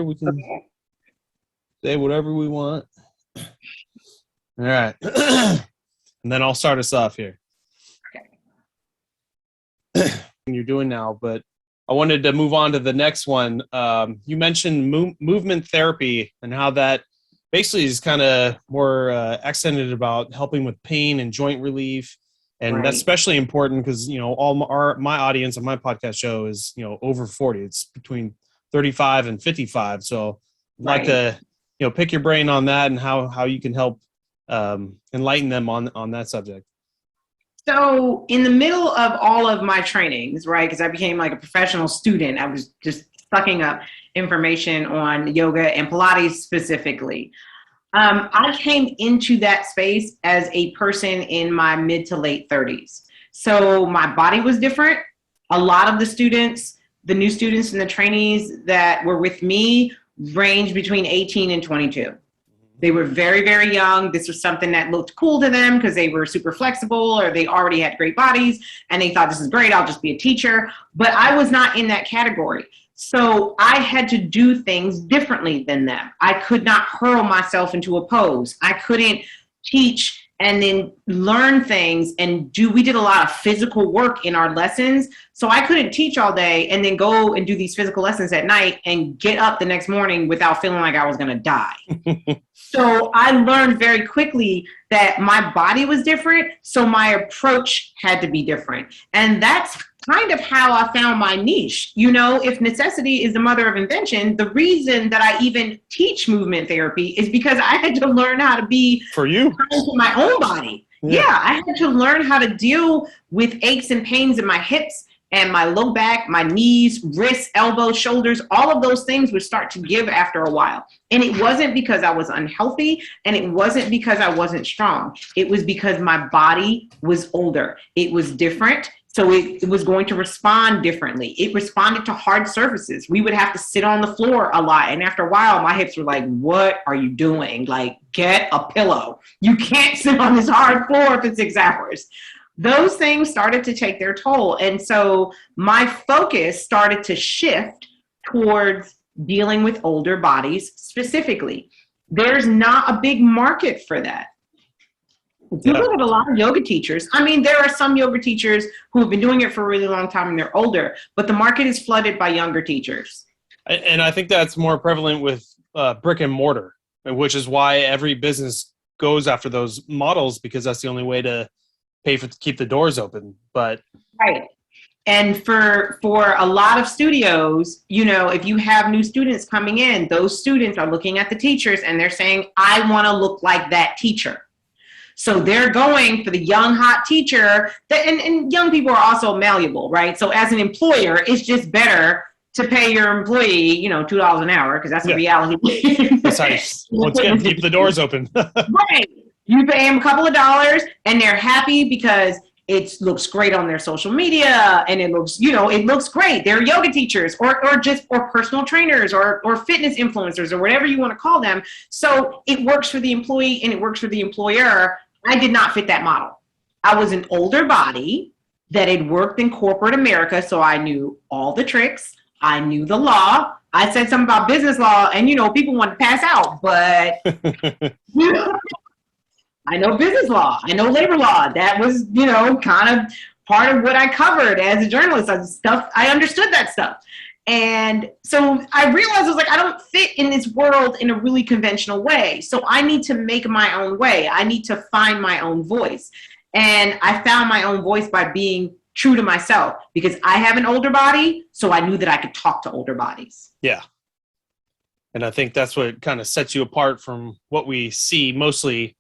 We can say whatever we want. All right. And then I'll start us off here. Okay. You're doing now, but I wanted to move on to the next one. You mentioned movement therapy and how that basically is kind of more accented about helping with pain and joint relief. And that's especially important because, you know, my audience on my podcast show is, you know, over 40. It's between 35 and 55. So I'd like to, you know, pick your brain on that and how you can help enlighten them on that subject. So in the middle of all of my trainings, right, because I became like a professional student, I was just sucking up information on yoga and Pilates specifically. I came into that space as a person in my mid to late 30s. So my body was different. A lot of the students, the new students and the trainees that were with me ranged between 18 and 22. They were very, very young. This was something that looked cool to them because they were super flexible or they already had great bodies and they thought, this is great, I'll just be a teacher. But I was not in that category. So I had to do things differently than them. I could not hurl myself into a pose. I couldn't teach and then learn things we did a lot of physical work in our lessons. So I couldn't teach all day and then go and do these physical lessons at night and get up the next morning without feeling like I was going to die. So I learned very quickly that my body was different. So my approach had to be different. And that's kind of how I found my niche. You know, if necessity is the mother of invention, the reason that I even teach movement therapy is because I had to learn how to be for you to my own body. Yeah, I had to learn how to deal with aches and pains in my hips and my low back, my knees, wrists, elbows, shoulders. All of those things would start to give after a while. And it wasn't because I was unhealthy and it wasn't because I wasn't strong. It was because my body was older. It was different. So it was going to respond differently. It responded to hard surfaces. We would have to sit on the floor a lot. And after a while, my hips were like, what are you doing? Like, get a pillow. You can't sit on this hard floor for 6 hours. Those things started to take their toll. And so my focus started to shift towards dealing with older bodies specifically. There's not a big market for that. If you look at a lot of yoga teachers, I mean, there are some yoga teachers who have been doing it for a really long time and they're older, but the market is flooded by younger teachers. And I think that's more prevalent with brick and mortar, which is why every business goes after those models because that's the only way to keep the doors open. But right. And for a lot of studios, you know, if you have new students coming in, those students are looking at the teachers and they're saying, I want to look like that teacher. So they're going for the young, hot teacher. And young people are also malleable, right? So as an employer, it's just better to pay your employee, you know, $2 an hour because that's the reality. That's how once again, keep the doors open. Right. You pay them a couple of dollars and they're happy because it looks great on their social media and it looks, you know, it looks great. They're yoga teachers or personal trainers or fitness influencers or whatever you want to call them. So it works for the employee and it works for the employer. I did not fit that model. I was an older body that had worked in corporate America. So I knew all the tricks. I knew the law. I said something about business law and, you know, people want to pass out, but you know, I know business law. I know labor law. That was, you know, kind of part of what I covered as a journalist. I understood that stuff. And so I realized I was like, I don't fit in this world in a really conventional way. So I need to make my own way. I need to find my own voice. And I found my own voice by being true to myself because I have an older body. So I knew that I could talk to older bodies. Yeah. And I think that's what kind of sets you apart from what we see mostly,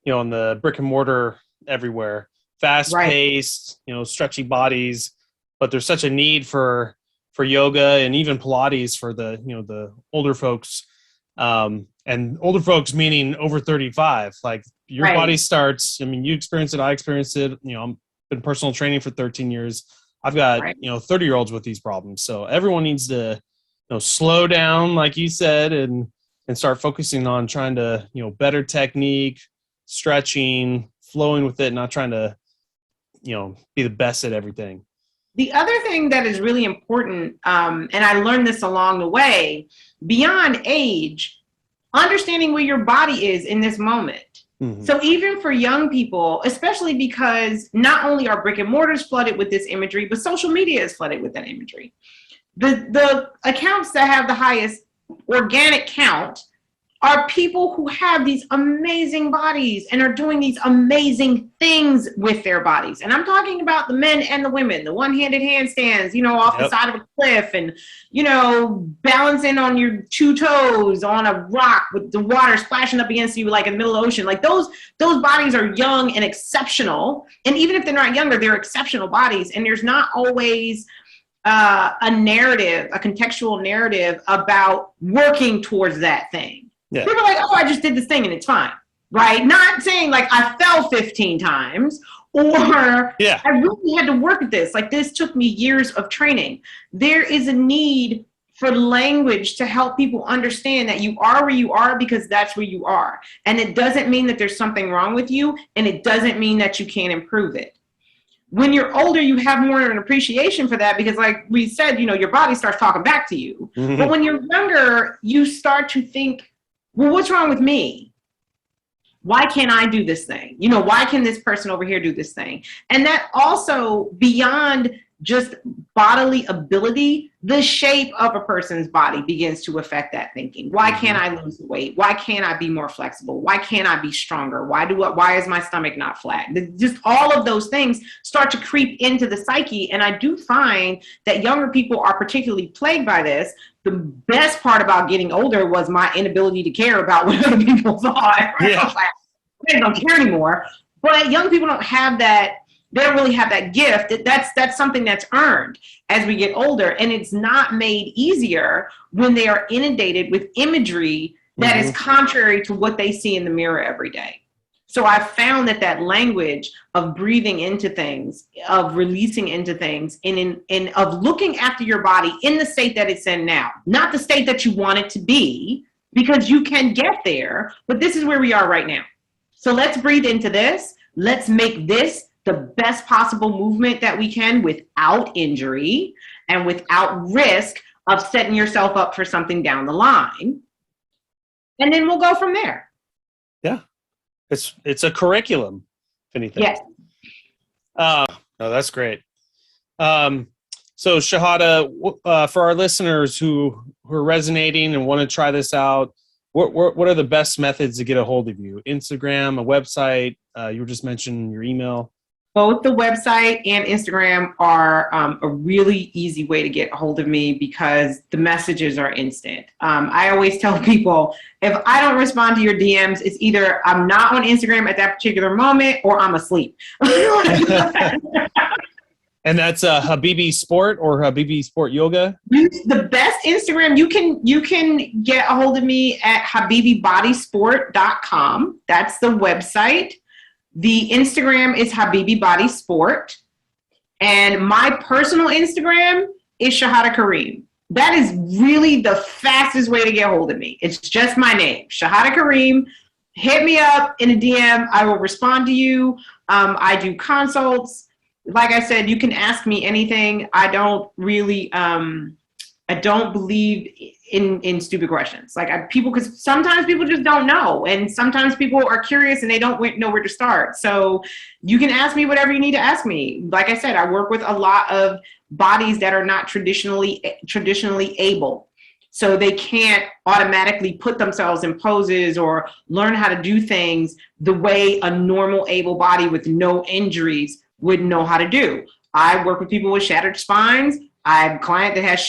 you know, in the brick and mortar everywhere, fast paced, you know, stretchy bodies, but there's such a need for yoga and even Pilates for the, you know, the older folks, and older folks meaning over 35, like your body starts. I mean, you experienced it. I experienced it. You know, I've been personal training for 13 years. I've got, you know, 30-year-olds with these problems. So everyone needs to, you know, slow down, like you said, and start focusing on trying to, you know, better technique, stretching, flowing with it, not trying to, you know, be the best at everything. The other thing that is really important, and I learned this along the way, beyond age, understanding where your body is in this moment. Mm-hmm. So even for young people, especially because not only are brick and mortars flooded with this imagery, but social media is flooded with that imagery. The accounts that have the highest organic count are people who have these amazing bodies and are doing these amazing things with their bodies. And I'm talking about the men and the women, the one-handed handstands, off the side of a cliff and, balancing on your two toes on a rock with the water splashing up against you like in the middle of the ocean. Like those bodies are young and exceptional. And even if they're not younger, they're exceptional bodies. And there's not always a narrative, a contextual narrative about working towards that thing. Yeah. People are like, oh, I just did this thing and it's fine, right? Not saying like I fell 15 times or I really had to work at this. Like this took me years of training. There is a need for language to help people understand that you are where you are because that's where you are. And it doesn't mean that there's something wrong with you, and it doesn't mean that you can't improve it. When you're older, you have more of an appreciation for that because like we said, your body starts talking back to you. Mm-hmm. But when you're younger, you start to think, well, what's wrong with me? Why can't I do this thing? Why can this person over here do this thing? And that also, beyond just bodily ability, the shape of a person's body begins to affect that thinking. Why can't I lose weight? Why can't I be more flexible? Why can't I be stronger? Why is my stomach not flat? Just all of those things start to creep into the psyche. And I do find that younger people are particularly plagued by this. The best part about getting older was my inability to care about what other people thought. Right? Yeah. I don't care anymore. But young people don't have that. They don't really have that gift. That's something that's earned as we get older. And it's not made easier when they are inundated with imagery that is contrary to what they see in the mirror every day. So I found that language of breathing into things, of releasing into things, and of looking after your body in the state that it's in now, not the state that you want it to be, because you can get there, but this is where we are right now. So let's breathe into this. Let's make this the best possible movement that we can without injury and without risk of setting yourself up for something down the line. And then we'll go from there. Yeah. It's a curriculum, if anything. Yes. No, that's great. So Shahada, for our listeners who are resonating and want to try this out, what are the best methods to get a hold of you? Instagram, a website? You were just mentioning your email. Both the website and Instagram are a really easy way to get a hold of me because the messages are instant. I always tell people, if I don't respond to your DMs, it's either I'm not on Instagram at that particular moment or I'm asleep. And that's Habibi Sport or Habibi Sport Yoga? The best Instagram, you can get a hold of me at habibibody.com. That's the website. The Instagram is Habibi Sport. And my personal Instagram is Shahada Karim. That is really the fastest way to get a hold of me. It's just my name, Shahada Karim. Hit me up in a DM. I will respond to you. I do consults. Like I said, you can ask me anything. I don't really, I don't believe in stupid questions. Because sometimes people just don't know. And sometimes people are curious and they don't know where to start. So you can ask me whatever you need to ask me. Like I said, I work with a lot of bodies that are not traditionally able. So they can't automatically put themselves in poses or learn how to do things the way a normal able body with no injuries would know how to do. I work with people with shattered spines. I have a client that had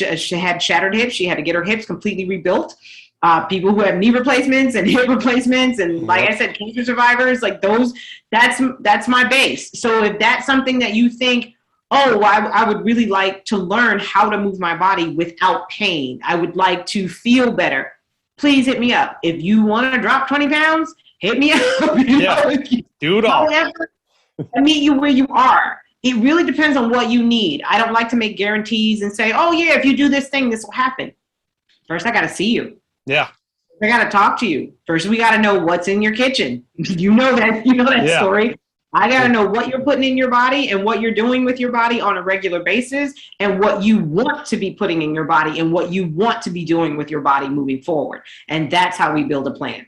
shattered hips. She had to get her hips completely rebuilt. People who have knee replacements and hip replacements, and like I said, cancer survivors, like those. That's my base. So if that's something that you think, oh, I would really like to learn how to move my body without pain, I would like to feel better, please hit me up. If you want to drop 20 pounds, hit me up. Do it all. I meet you where you are. It really depends on what you need. I don't like to make guarantees and say, oh yeah, if you do this thing, this will happen. First, I got to see you. Yeah. I got to talk to you. First, we got to know what's in your kitchen. You know that story. I got to know what you're putting in your body and what you're doing with your body on a regular basis, and what you want to be putting in your body and what you want to be doing with your body moving forward. And that's how we build a plan.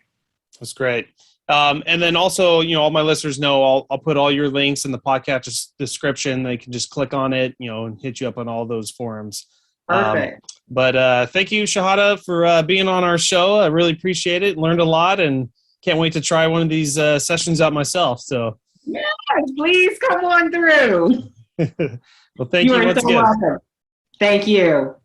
That's great. And then also, all my listeners know I'll put all your links in the podcast description. They can just click on it, and hit you up on all those forums. Perfect. But thank you, Shahada, for being on our show. I really appreciate it. Learned a lot, and can't wait to try one of these sessions out myself. So, yes, please come on through. well, thank you once again. Welcome. Thank you.